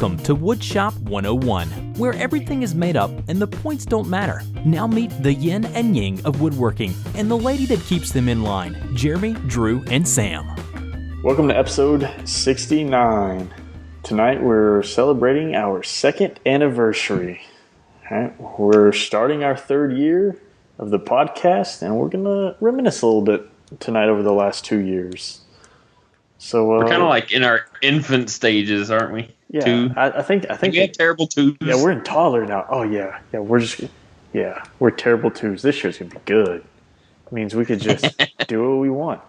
Welcome to Woodshop 101, where everything is made up and the points don't matter. Now meet the yin and yang of woodworking and the lady that keeps them in line, Jeremy, Drew, and Sam. Welcome to episode 69. Tonight we're celebrating our second anniversary. Right, we're starting our third year of the podcast, and we're going to reminisce a little bit tonight over the last 2 years. So we're kind of like in our infant stages, aren't we? Yeah, I think we have terrible twos. Yeah, we're in toddler now. Oh yeah, we're terrible twos. This year's gonna be good. It means we could just do what we want,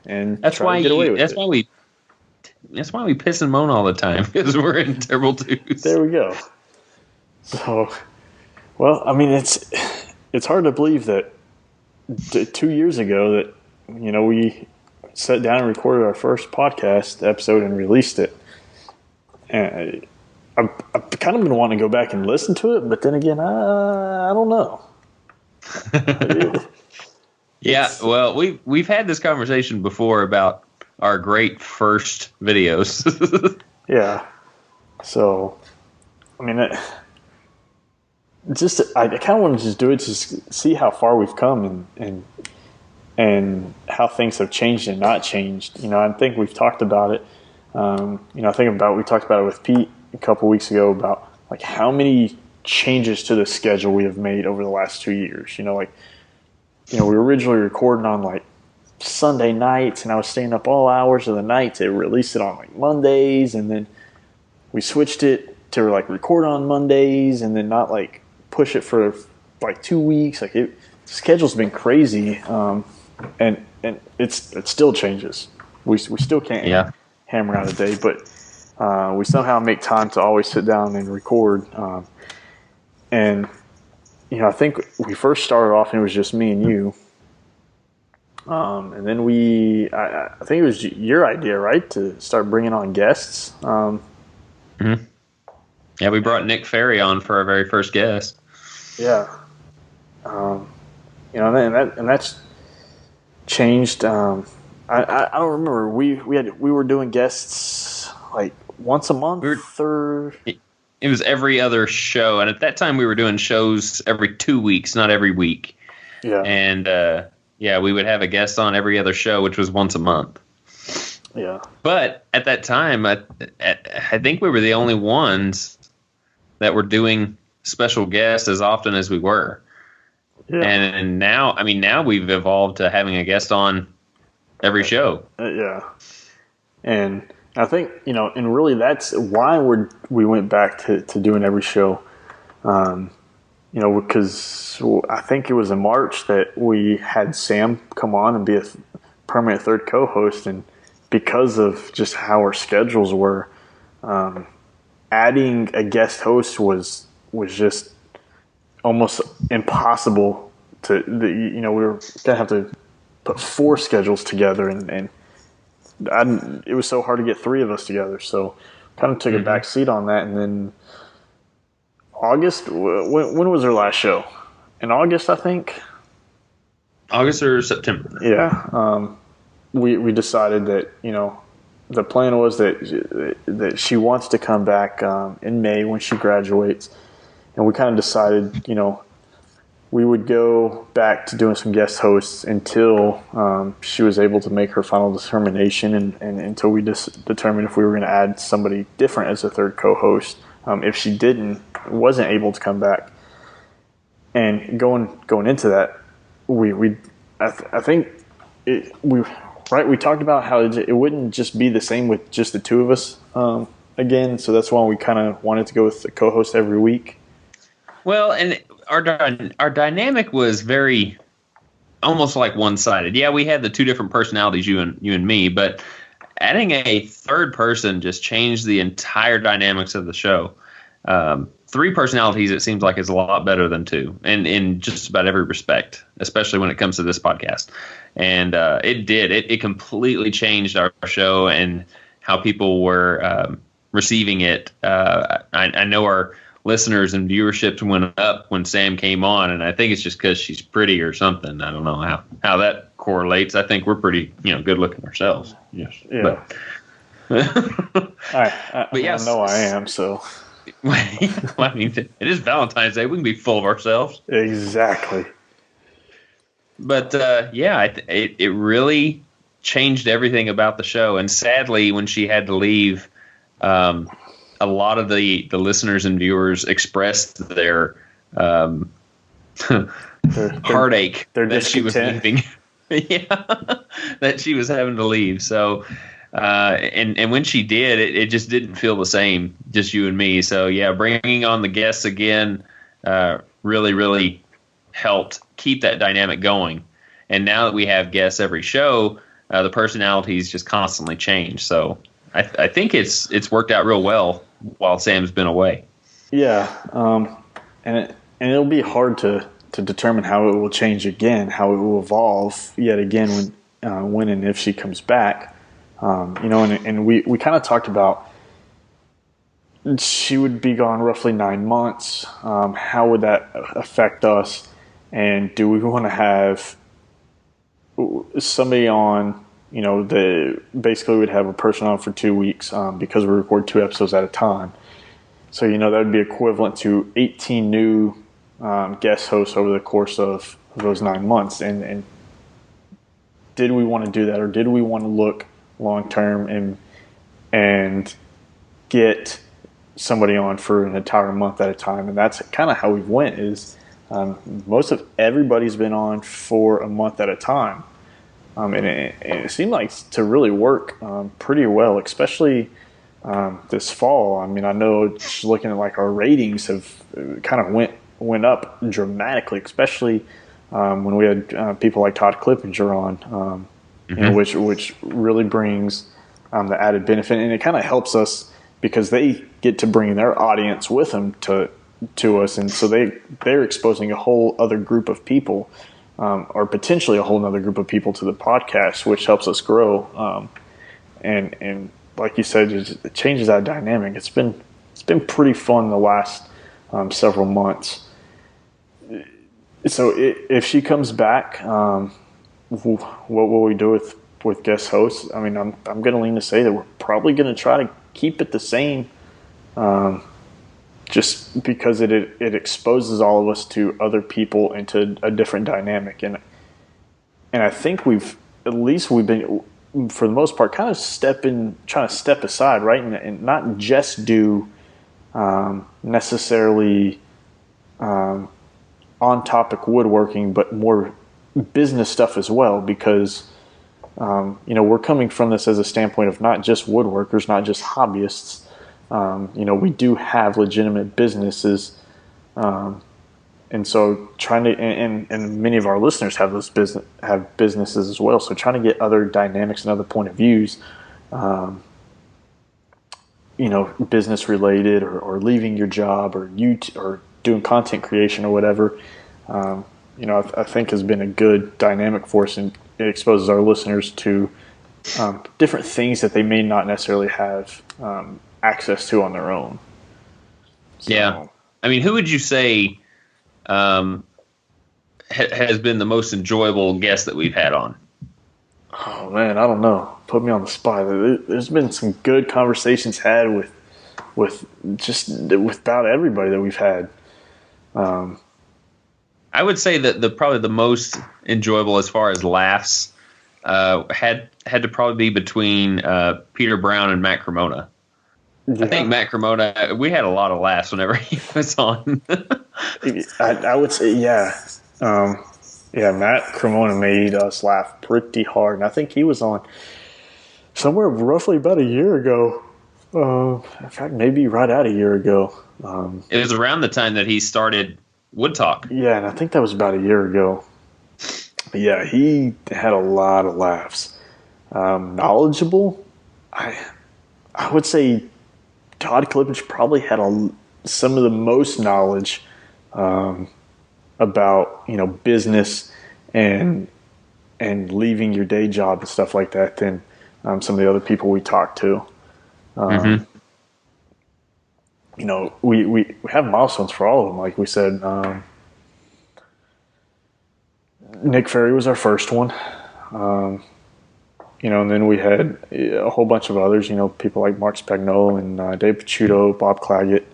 and that's why That's why we piss and moan all the time, because we're in terrible twos. There we go. So, well, I mean, it's hard to believe that 2 years ago that we sat down and recorded our first podcast episode and released it. And I've kind of been wanting to go back and listen to it, but then again, I don't know. Yeah, well, we've had this conversation before about our great first videos. Yeah. So, I mean, I kind of want to just do it to see how far we've come and how things have changed and not changed. I think we've talked about it. We talked about it with Pete a couple weeks ago about like how many changes to the schedule we have made over the last 2 years. We were originally recording on like Sunday nights, and I was staying up all hours of the night to release it on like Mondays, and then we switched it to like record on Mondays and then not like push it for like 2 weeks. Like the schedule's been crazy, and it still changes. We still can't hammer out a day, but we somehow make time to always sit down and record. And I think we first started off and it was just me and you. And then I think it was your idea, right, to start bringing on guests. Mm-hmm. Yeah, we brought Nick Ferry on for our very first guest. Yeah. And that's changed. I don't remember. We were doing guests like once a month. It was every other show, and at that time we were doing shows every 2 weeks, not every week. Yeah. And we would have a guest on every other show, which was once a month. Yeah. But at that time, I think we were the only ones that were doing special guests as often as we were. Yeah. And now we've evolved to having a guest on every show. Yeah. And I think, and really that's why we went back to doing every show. Because I think it was in March that we had Sam come on and be a permanent third co-host. And because of just how our schedules were, adding a guest host was just almost impossible we were going to have to put 4 schedules together, and it was so hard to get 3 of us together. So kind of took a back seat on that. And then August, when was our last show? In August, I think. August or September. Yeah. We decided that, the plan was that she wants to come back in May when she graduates. And we kind of decided, we would go back to doing some guest hosts until she was able to make her final determination, and until we determined if we were going to add somebody different as a third co-host. If she wasn't able to come back, and going into that, we talked about how it wouldn't just be the same with just the 2 of us again. So that's why we kind of wanted to go with the co-host every week. Well, and our dynamic was very almost like one-sided. Yeah, we had the 2 different personalities, you and me, but adding a third person just changed the entire dynamics of the show. 3 personalities, it seems like, is a lot better than 2, and in just about every respect, especially when it comes to this podcast. And it completely changed our show and how people were receiving it. I know our listeners and viewership went up when Sam came on, and I think it's just because she's pretty or something. I don't know how that correlates. I think we're pretty good looking ourselves. Yes. Yeah. I yes, know I am. So I mean, it is Valentine's Day. We can be full of ourselves. exactly. But it really changed everything about the show. And sadly, when she had to leave, a lot of the listeners and viewers expressed their heartache their that she was discontent. leaving. Yeah, that she was having to leave. So, and when she did, it just didn't feel the same, just you and me. So, yeah, bringing on the guests again really, really helped keep that dynamic going. And now that we have guests every show, the personalities just constantly change. So, I think it's worked out real well while Sam's been away. Yeah, and it'll be hard to determine how it will change again, how it will evolve yet again when and if she comes back. And we kind of talked about she would be gone roughly 9 months. How would that affect us? And do we want to have somebody on? Basically we'd have a person on for 2 weeks because we record 2 episodes at a time. So, that would be equivalent to 18 new guest hosts over the course of those 9 months. And did we want to do that, or did we want to look long term and get somebody on for an entire month at a time? And that's kind of how we went. Is most of everybody's been on for a month at a time, and it seemed like to really work pretty well, especially this fall. I mean, I know just looking at like our ratings have kind of went up dramatically, especially when we had people like Todd Clippinger on, which really brings the added benefit, and it kind of helps us because they get to bring their audience with them to us, and so they're exposing a whole other group of people, or potentially a whole other group of people to the podcast, which helps us grow. And like you said, it changes that dynamic. It's been pretty fun the last several months. So if she comes back, what will we do with guest hosts? I mean, I'm going to lean to say that we're probably going to try to keep it the same, just because it exposes all of us to other people into a different dynamic, and I think we've been, for the most part, kind of trying to step aside, right, and not just do necessarily on topic woodworking, but more business stuff as well, because we're coming from this as a standpoint of not just woodworkers, not just hobbyists. We do have legitimate businesses, and so trying to, and many of our listeners have businesses as well. So trying to get other dynamics and other point of views, business related, or leaving your job, or or doing content creation or whatever, I think has been a good dynamic for us, and it exposes our listeners to different things that they may not necessarily have access to on their own. So, yeah. I mean, who would you say has been the most enjoyable guest that we've had on? Oh man, I don't know. Put me on the spot. There's been some good conversations had with about everybody that we've had. I would say that probably the most enjoyable as far as laughs had to probably be between Peter Brown and Matt Cremona. Yeah. I think Matt Cremona, we had a lot of laughs whenever he was on. I would say, yeah. Matt Cremona made us laugh pretty hard. And I think he was on somewhere roughly about a year ago. In fact, maybe right at a year ago. It was around the time that he started Wood Talk. Yeah, and I think that was about a year ago. But yeah, he had a lot of laughs. Knowledgeable, I would say Todd Clippage probably had some of the most knowledge about business and leaving your day job and stuff like that than some of the other people we talked to. We have milestones for all of them. Like we said, Nick Ferry was our first one. and then we had a whole bunch of others, people like Mark Spagnuolo and Dave Picciuto, Bob Claggett,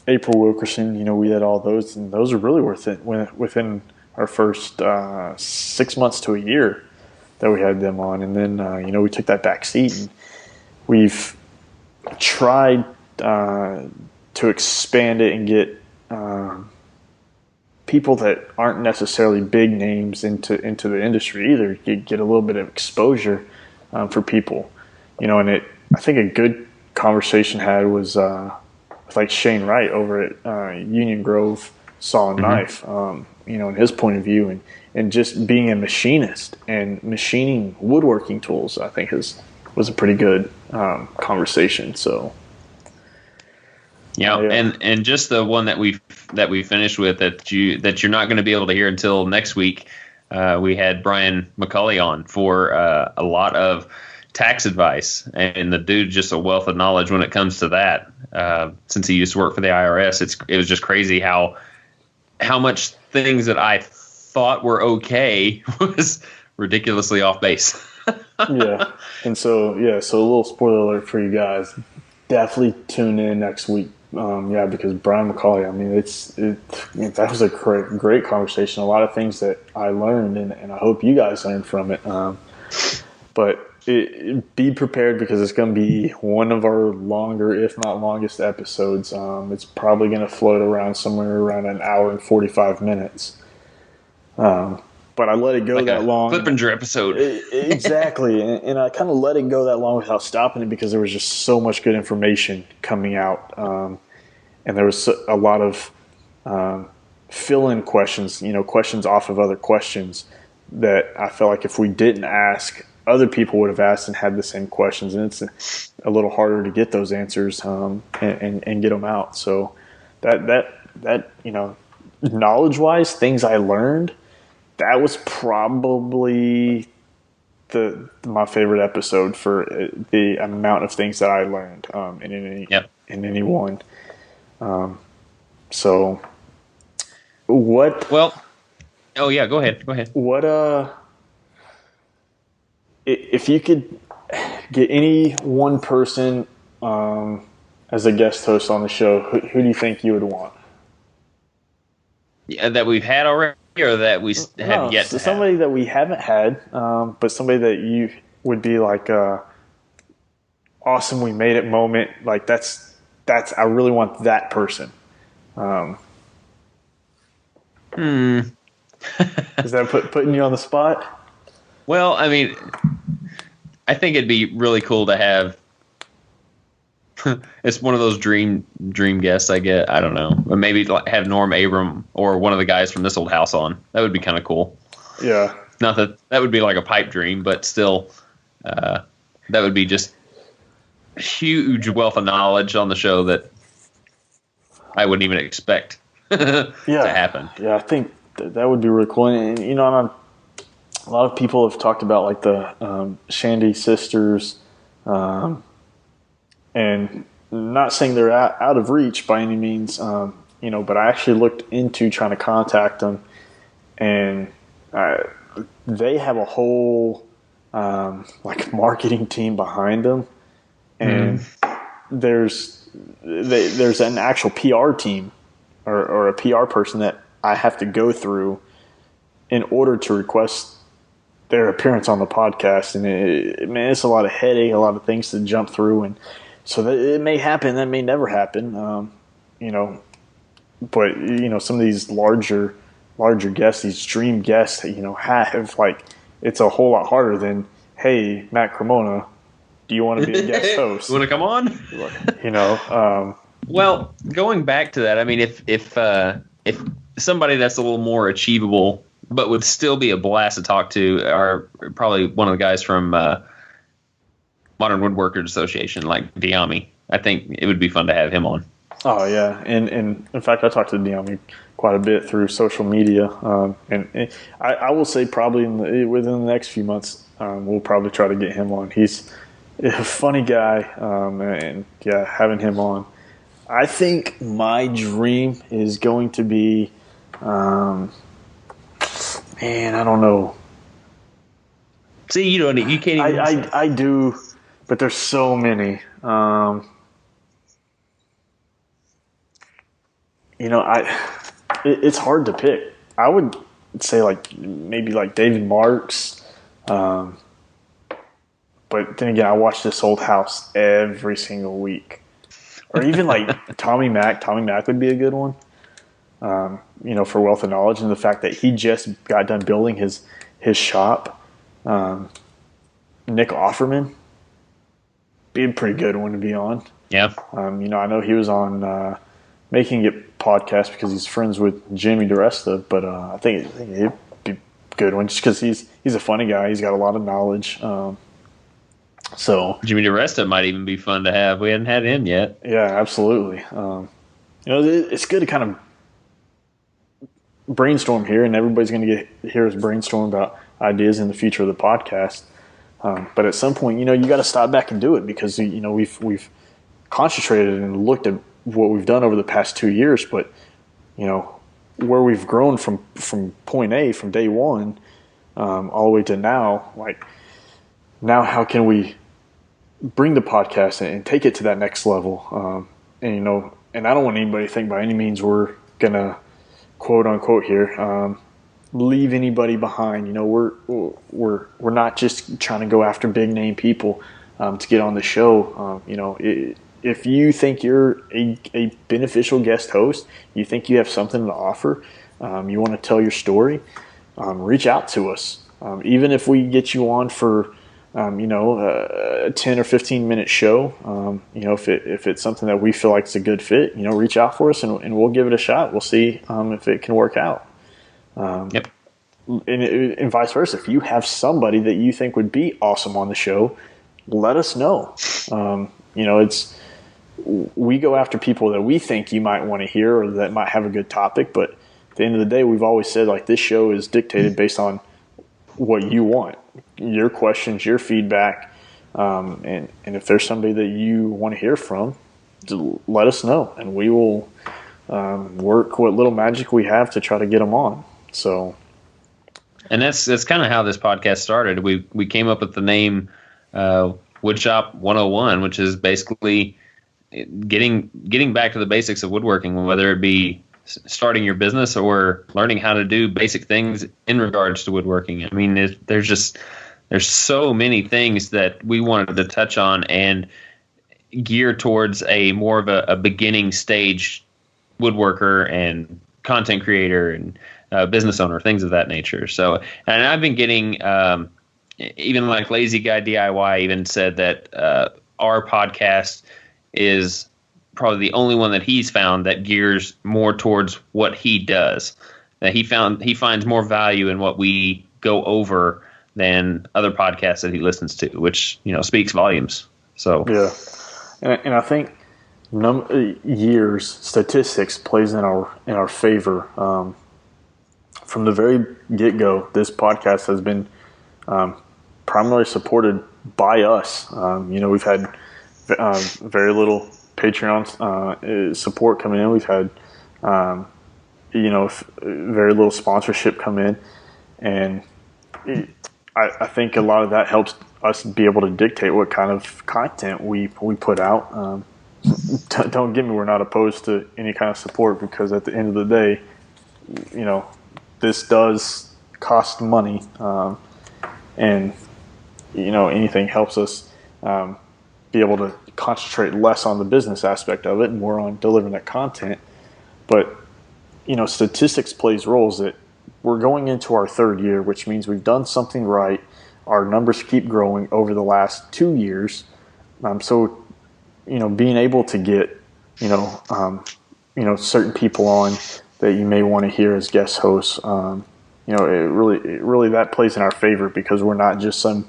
April Wilkerson. We had all those, and those are really within our first 6 months to a year that we had them on. And then, we took that back seat, and we've tried to expand it and get people that aren't necessarily big names into the industry either. You get a little bit of exposure for people, and I think a good conversation had was with like Shane Wright over at Union Grove Saw and Knife, and his point of view, and just being a machinist and machining woodworking tools, I think was a pretty good conversation. So. Yeah, and just the one that we finished with that you're not going to be able to hear until next week. We had Brian McCulley on for a lot of tax advice, and the dude's just a wealth of knowledge when it comes to that. Since he used to work for the IRS, it was just crazy how much things that I thought were okay was ridiculously off base. Yeah, and so a little spoiler alert for you guys. Definitely tune in next week. Because Brian McCauley, I mean, that was a great conversation. A lot of things that I learned, and I hope you guys learned from it. But be prepared, because it's going to be one of our longer, if not longest, episodes. It's probably going to float around somewhere around an hour and 45 minutes. But I let it go like that long. Clippinger episode. Exactly. And I kind of let it go that long without stopping it, because there was just so much good information coming out. And there was a lot of fill-in questions, questions off of other questions that I felt like if we didn't ask, other people would have asked and had the same questions. And it's a little harder to get those answers and get them out. So that knowledge-wise, things I learned, that was probably my favorite episode for the amount of things that I learned in any one. So what? Well, oh yeah, go ahead. What? If you could get any one person as a guest host on the show, who do you think you would want? Yeah, that we've had already, or that we have yet to somebody have? that we haven't had, but somebody that you would be like, awesome, we made it moment. Like that's I really want that person. Is that putting you on the spot? Well, I mean, I think it'd be really cool to have. It's one of those dream guests I get. I don't know, but maybe have Norm Abram or one of the guys from This Old House on. That would be kind of cool. Yeah. Not that would be like a pipe dream, but still, that would be just a huge wealth of knowledge on the show that I wouldn't even expect to happen. Yeah, I think that would be really cool. And a lot of people have talked about like the Shandy sisters, and not saying they're out of reach by any means, but I actually looked into trying to contact them, and they have a whole like marketing team behind them, and there's an actual PR team or a PR person that I have to go through in order to request their appearance on the podcast. And it's a lot of headache, a lot of things to jump through. And so that it may happen, that may never happen. But some of these larger guests, these dream guests, have like, it's a whole lot harder than, hey, Matt Cremona, do you want to be a guest host? You want to come on? Well, going back to that, I mean, if somebody that's a little more achievable, but would still be a blast to talk to, are probably one of the guys from Modern Woodworkers Association, like Diami. I think it would be fun to have him on. Oh yeah, and in fact, I talked to Diami quite a bit through social media, and I will say probably within the next few months, we'll probably try to get him on. He's a funny guy, and yeah, having him on. I think my dream is going to be, I don't know. See, you don't. You can't even. I do, but there's so many. It's hard to pick. I would say maybe David Marks, but then again, I watch This Old House every single week, or even Tommy Mac. Tommy Mac would be a good one. For Wealth of Knowledge, and the fact that he just got done building his shop. Nick Offerman, be a pretty good one to be on. Yeah. I know he was on Making It podcast because he's friends with Jimmy DeResta, but I think he'd be a good one just because he's a funny guy. He's got a lot of knowledge. So Jimmy DeResta might even be fun to have. We hadn't had him yet. Yeah, absolutely. It's good to kind of brainstorm here, and everybody's going to hear us brainstorm about ideas in the future of the podcast. But at some point, you got to stop back and do it because we've concentrated and looked at what we've done over the past 2 years. But where we've grown from point A, from day one, all the way to now, now how can we bring the podcast and take it to that next level? And I don't want anybody to think by any means we're gonna quote unquote here leave anybody behind. We're not just trying to go after big name people to get on the show. If you think you're a beneficial guest host, you think you have something to offer, you want to tell your story, reach out to us. Even if we get you on for a 10 or 15 minute show, if it's something that we feel like is a good fit, reach out for us and we'll give it a shot. We'll see if it can work out. Yep. And vice versa. If you have somebody that you think would be awesome on the show, let us know. We go after people that we think you might want to hear or that might have a good topic. But at the end of the day, we've always said this show is dictated based on what you want, your questions, your feedback. And if there's somebody that you want to hear from, let us know, and we will work what little magic we have to try to get them on. So, and that's kind of how this podcast started. We came up with the name Woodshop 101, which is basically getting back to the basics of woodworking, whether it be starting your business or learning how to do basic things in regards to woodworking. I mean, there's so many things that we wanted to touch on and gear towards a more of a beginning stage woodworker and content creator and business owner, things of that nature. So, and I've been getting even Lazy Guy DIY even said that our podcast is probably the only one that he's found that gears more towards what he does. That he finds more value in what we go over than other podcasts that he listens to, which speaks volumes. So yeah, and I think years statistics plays in our favor. From the very get-go, this podcast has been primarily supported by us. We've had very little Patreon support coming in. We've had very little sponsorship come in, and I think a lot of that helps us be able to dictate what kind of content we put out. Don't get me, we're not opposed to any kind of support, because at the end of the day, this does cost money, and anything helps us be able to concentrate less on the business aspect of it and more on delivering that content. But statistics plays roles that we're going into our third year, which means we've done something right. Our numbers keep growing over the last 2 years. So being able to get certain people on that you may want to hear as guest hosts, it really that plays in our favor, because we're not just some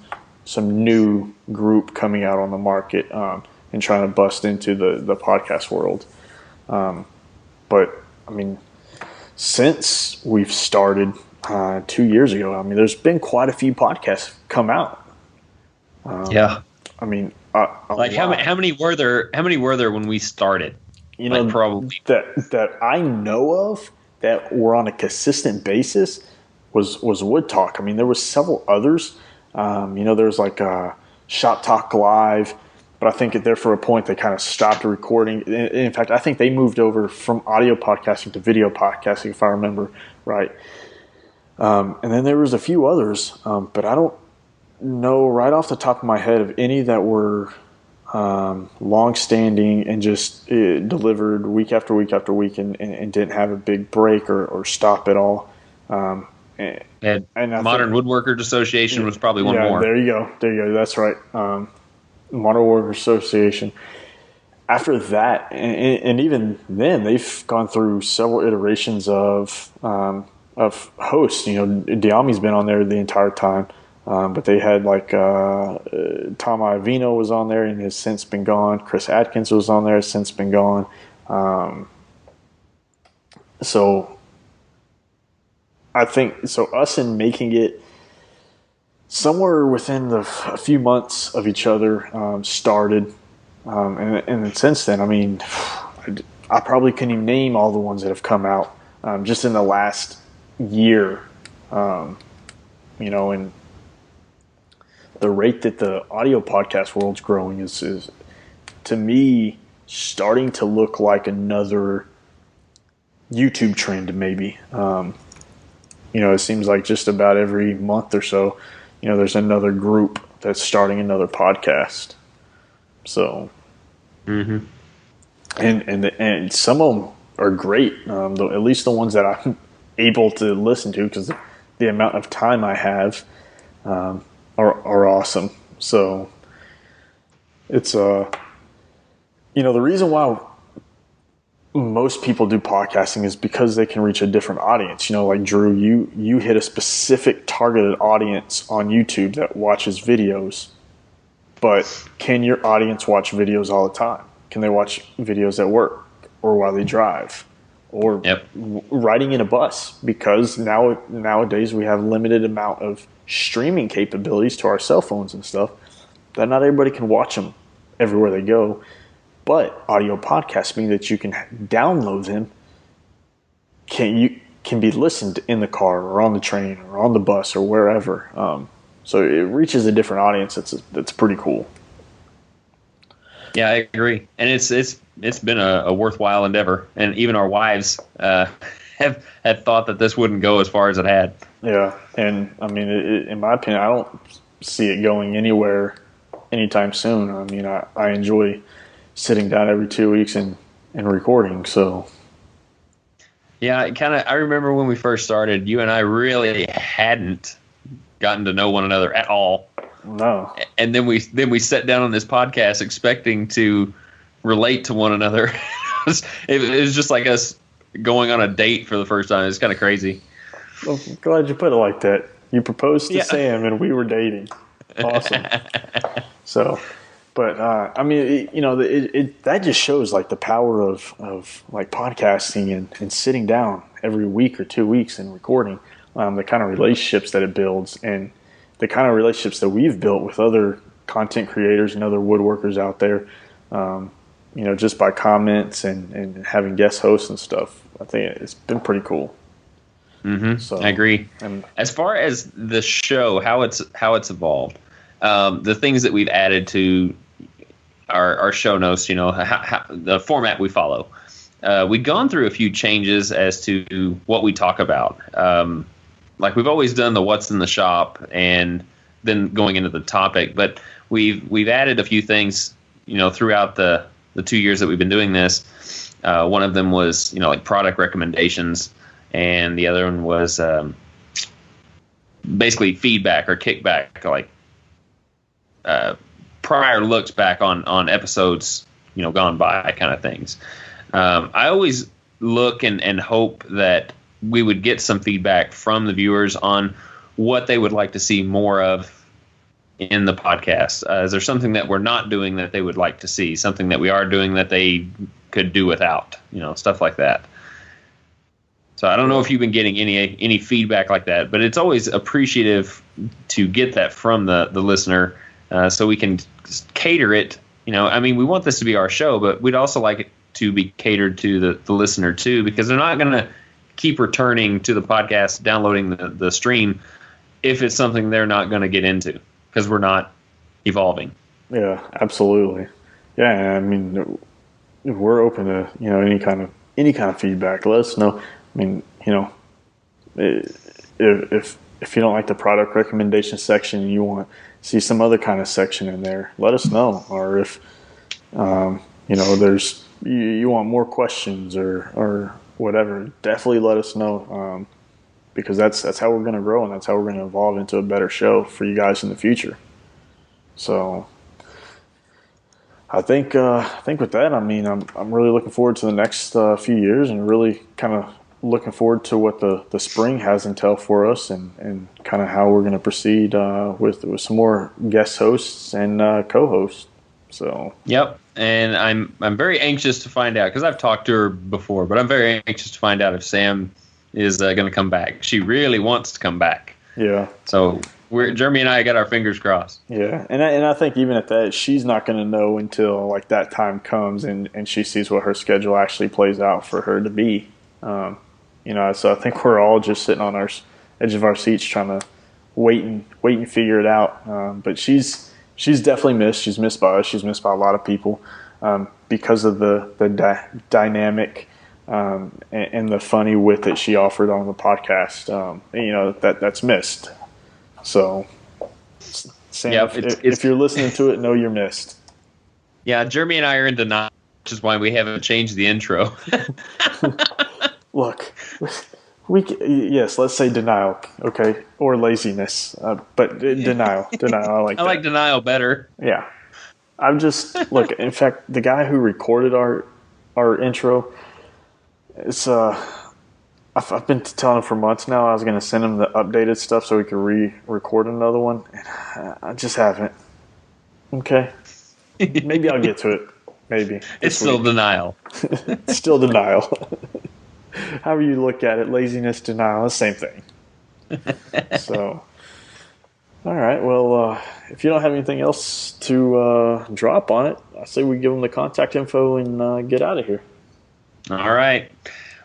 new group coming out on the market and trying to bust into the podcast world. But I mean, since we've started 2 years ago, I mean, there's been quite a few podcasts come out. Yeah. I mean, how many were there? How many were there when we started? Probably that I know of that were on a consistent basis was Wood Talk. I mean, there was several others. There's like Shop Talk Live, but I think there for a point they kind of stopped recording. In fact, I think they moved over from audio podcasting to video podcasting, if I remember right. And then there was a few others, but I don't know right off the top of my head of any that were long-standing and just delivered week after week after week and didn't have a big break or stop at all. And Modern Woodworkers Association was probably one more. There you go. That's right. Modern Woodworkers Association. After that, and even then, they've gone through several iterations of hosts. Diami's been on there the entire time, but they had like Tom Iovino was on there and has since been gone. Chris Atkins was on there, has since been gone. So I think us in making it somewhere within a few months of each other started, and since then, I mean, I probably couldn't even name all the ones that have come out just in the last year, and the rate that the audio podcast world's growing is to me starting to look like another YouTube trend, maybe. It seems like just about every month or so, there's another group that's starting another podcast. So, and some of them are great. At least the ones that I'm able to listen to, because the amount of time I have are awesome. So it's the reason why most people do podcasting is because they can reach a different audience. Like Drew, you hit a specific targeted audience on YouTube that watches videos, but can your audience watch videos all the time? Can they watch videos at work or while they drive or riding in a bus? Because nowadays we have limited amount of streaming capabilities to our cell phones and stuff that not everybody can watch them everywhere they go. But audio podcasts mean that you can download them, can be listened in the car or on the train or on the bus or wherever. So it reaches a different audience. That's pretty cool. Yeah, I agree, and it's been a worthwhile endeavor, and even our wives have thought that this wouldn't go as far as it had. Yeah, and I mean, in my opinion, I don't see it going anywhere anytime soon. I mean, I enjoy sitting down every 2 weeks and recording. So yeah, I remember when we first started, you and I really hadn't gotten to know one another at all. No. And then we sat down on this podcast expecting to relate to one another. It was just like us going on a date for the first time. It's kind of crazy. Well, I'm glad you put it like that. You proposed to Sam and we were dating. Awesome. So, but I mean, that just shows like the power of like podcasting and sitting down every week or 2 weeks and recording, the kind of relationships that it builds and the kind of relationships that we've built with other content creators and other woodworkers out there, just by comments and having guest hosts and stuff. I think it's been pretty cool. Mm-hmm. So, I agree. And as far as the show, how it's evolved, the things that we've added to our show notes, how, the format we follow, we've gone through a few changes as to what we talk about. Like we've always done the what's in the shop and then going into the topic, but we've added a few things, throughout the 2 years that we've been doing this. One of them was, like product recommendations, and the other one was basically feedback or kickback, like prior looks back on episodes, gone by kind of things. I always look and hope that we would get some feedback from the viewers on what they would like to see more of in the podcast. Is there something that we're not doing that they would like to see? Something that we are doing that they could do without? Stuff like that. So I don't know if you've been getting any feedback like that, but it's always appreciative to get that from the listener, so we can cater it. I mean, we want this to be our show, but we'd also like it to be catered to the listener too, because they're not going to keep returning to the podcast, downloading the stream if it's something they're not going to get into. because we're not evolving. Yeah, absolutely. Yeah, I mean, we're open to any kind of feedback. Let us know. I mean, if you don't like the product recommendation section and you want to see some other kind of section in there, let us know. Or if there's you want more questions or whatever, definitely let us know. Because that's how we're going to grow, and that's how we're going to evolve into a better show for you guys in the future. So I think with that, I mean, I'm really looking forward to the next few years, and really kind of looking forward to what the spring has in tow for us, and kind of how we're going to proceed with some more guest hosts and co-hosts. So yep, and I'm very anxious to find out, because I've talked to her before, but I'm very anxious to find out if Sam is going to come back. She really wants to come back. Yeah. So Jeremy and I got our fingers crossed. Yeah, and I think even at that, she's not going to know until like that time comes and she sees what her schedule actually plays out for her to be. So I think we're all just sitting on our edge of our seats trying to wait and figure it out. But she's definitely missed. She's missed by us. She's missed by a lot of people because of the dynamic and the funny wit that she offered on the podcast. That's missed. So, Sam, yeah, if you're listening to it, know you're missed. Yeah, Jeremy and I are in denial, which is why we haven't changed the intro. Look, yes, let's say denial, okay, or laziness, but denial. I like denial better. Yeah, I'm just look. In fact, the guy who recorded our intro, it's I've been telling him for months now I was going to send him the updated stuff so we could re-record another one. And I just haven't. Okay. Maybe I'll get to it. Maybe. It's still denial. Still denial. However you look at it, laziness, denial, the same thing. So, all right. Well, if you don't have anything else to drop on it, I say we give them the contact info and get out of here. All right.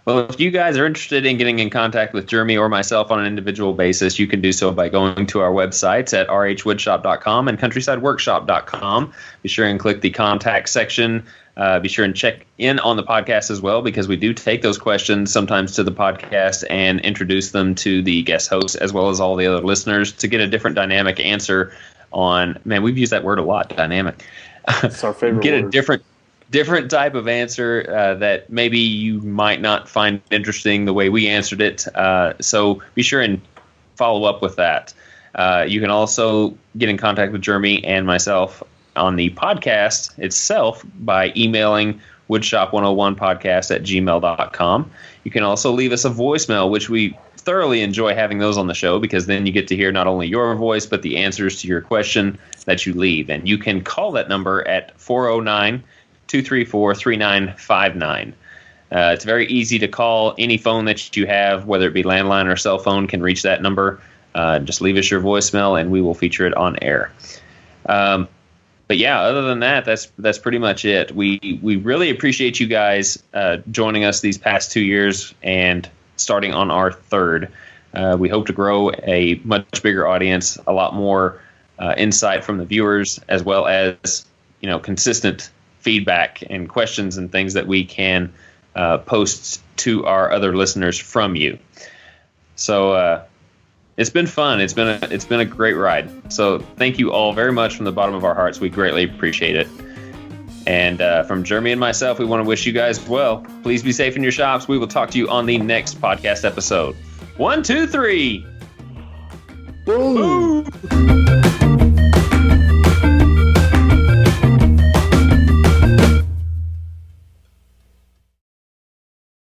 Well, if you guys are interested in getting in contact with Jeremy or myself on an individual basis, you can do so by going to our websites at rhwoodshop.com and countrysideworkshop.com. Be sure and click the contact section. Be sure and check in on the podcast as well, because we do take those questions sometimes to the podcast and introduce them to the guest hosts as well as all the other listeners to get a different dynamic answer on, man, we've used that word a lot, dynamic. It's our favorite Get word. a different type of answer that maybe you might not find interesting the way we answered it. So be sure and follow up with that. You can also get in contact with Jeremy and myself on the podcast itself by emailing woodshop101podcast@gmail.com. You can also leave us a voicemail, which we thoroughly enjoy having those on the show, because then you get to hear not only your voice but the answers to your question that you leave. And you can call that number at 409-234-3959. It's very easy to call. Any phone that you have, whether it be landline or cell phone, can reach that number. Just leave us your voicemail and we will feature it on air. But yeah, other than that, that's pretty much it. We really appreciate you guys joining us these past 2 years and starting on our third. We hope to grow a much bigger audience, a lot more insight from the viewers, as well as consistent feedback and questions and things that we can post to our other listeners from you. So it's been fun. It's been a great ride. So thank you all very much from the bottom of our hearts. We greatly appreciate it. And from Jeremy and myself, we want to wish you guys well. Please be safe in your shops. We will talk to you on the next podcast episode. 1, 2, 3. Boom.